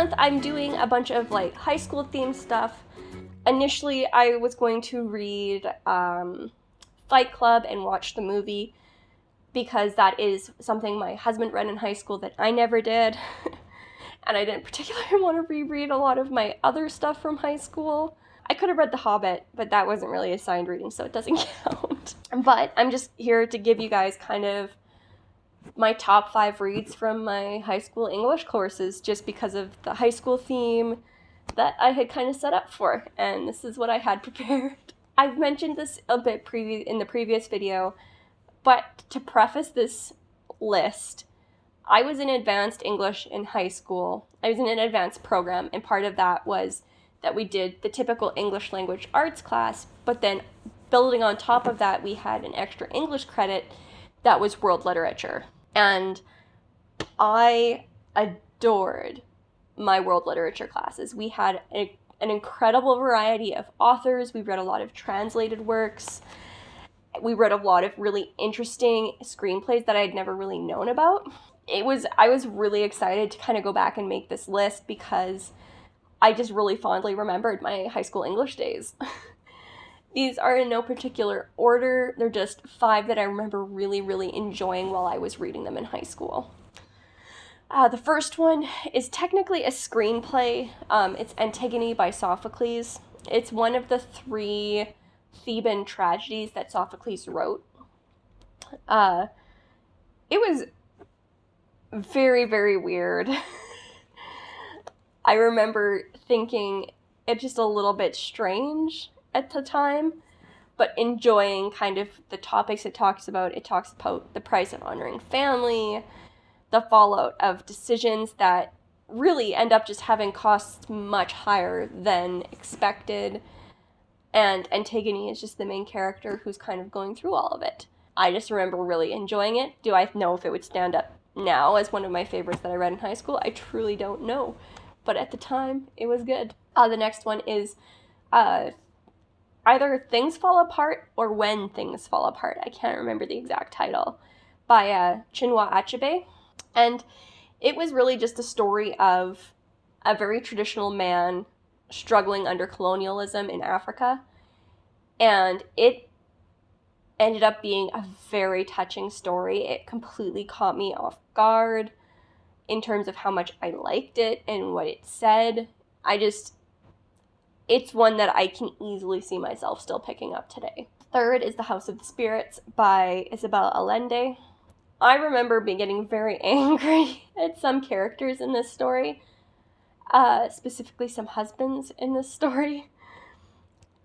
month I'm doing a bunch of like high school themed stuff. Initially, I was going to read Fight Club and watch the movie because that is something my husband read in high school that I never did. And I didn't particularly want to reread a lot of my other stuff from high school. I could have read The Hobbit, but that wasn't really assigned reading, so it doesn't count. But I'm just here to give you guys kind of my top 5 reads from my high school English courses, just because of the high school theme that I had kind of set up for, and this is what I had prepared. I've mentioned this a bit in the previous video, but to preface this list, I was in advanced English in high school. I was in an advanced program, and part of that was that we did the typical English language arts class, but then building on top of that, we had an extra English credit that was world literature. And I adored my world literature classes. We had an incredible variety of authors. We read a lot of translated works. We read a lot of really interesting screenplays that I had never really known about. I was really excited to kind of go back and make this list because I just really fondly remembered my high school English days. These are in no particular order. They're just 5 that I remember really, really enjoying while I was reading them in high school. The first one is technically a screenplay. It's Antigone by Sophocles. It's one of the 3 Theban tragedies that Sophocles wrote. It was very, very weird. I remember thinking it just a little bit strange at the time, but enjoying kind of the topics it talks about. It talks about the price of honoring family, the fallout of decisions that really end up just having costs much higher than expected. And Antigone is just the main character who's kind of going through all of it. I just remember really enjoying it. Do I know if it would stand up now as one of my favorites that I read in high school? I truly don't know. But at the time, it was good. The next one is either Things Fall Apart or When Things Fall Apart. I can't remember the exact title. By Chinua Achebe. And it was really just a story of a very traditional man struggling under colonialism in Africa. And it ended up being a very touching story. It completely caught me off guard in terms of how much I liked it and what it said. It's one that I can easily see myself still picking up today. Third is The House of the Spirits by Isabel Allende. I remember getting very angry at some characters in this story, specifically some husbands in this story.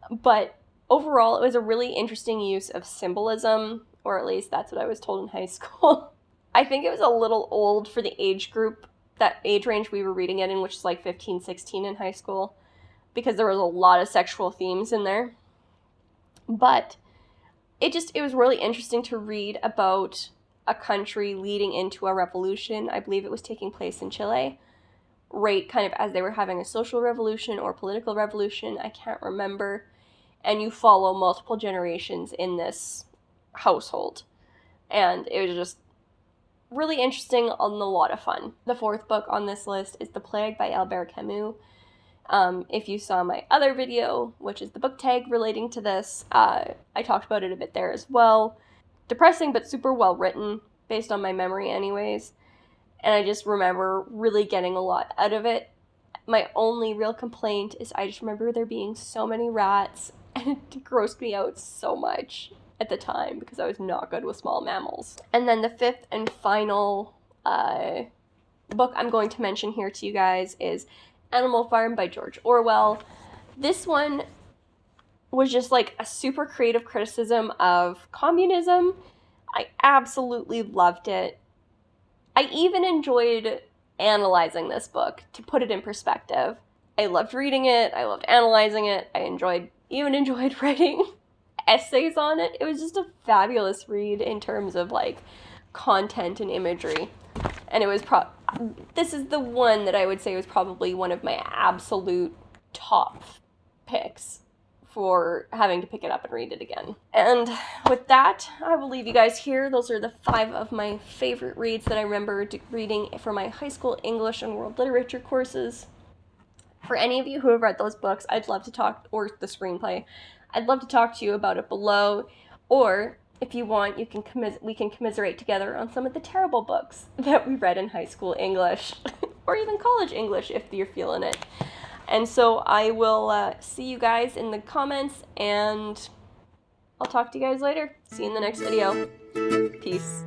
But overall, it was a really interesting use of symbolism, or at least that's what I was told in high school. I think it was a little old for the age group, that age range we were reading it in, which is like 15, 16 in high school, because there was a lot of sexual themes in there. But it was really interesting to read about a country leading into a revolution. I believe it was taking place in Chile, right kind of as they were having a social revolution or political revolution. I can't remember. And you follow multiple generations in this household. And it was just really interesting and a lot of fun. The 4th book on this list is The Plague by Albert Camus. If you saw my other video, which is the book tag relating to this, I talked about it a bit there as well. Depressing, but super well written, based on my memory anyways. And I just remember really getting a lot out of it. My only real complaint is I just remember there being so many rats, and it grossed me out so much at the time because I was not good with small mammals. And then the 5th and final book I'm going to mention here to you guys is Animal Farm by George Orwell. This one was just like a super creative criticism of communism. I absolutely loved it. I even enjoyed analyzing this book, to put it in perspective. I loved reading it, I loved analyzing it, I even enjoyed writing essays on it. It was just a fabulous read in terms of like content and imagery. And it was this is the one that I would say was probably one of my absolute top picks for having to pick it up and read it again. And with that, I will leave you guys here. Those are the 5 of my favorite reads that I remember reading for my high school English and world literature courses. For any of you who have read those books, I'd love to talk, or the screenplay, I'd love to talk to you about it below, or if you want, we can commiserate together on some of the terrible books that we read in high school English, or even college English if you're feeling it. And so I will see you guys in the comments, and I'll talk to you guys later. See you in the next video. Peace.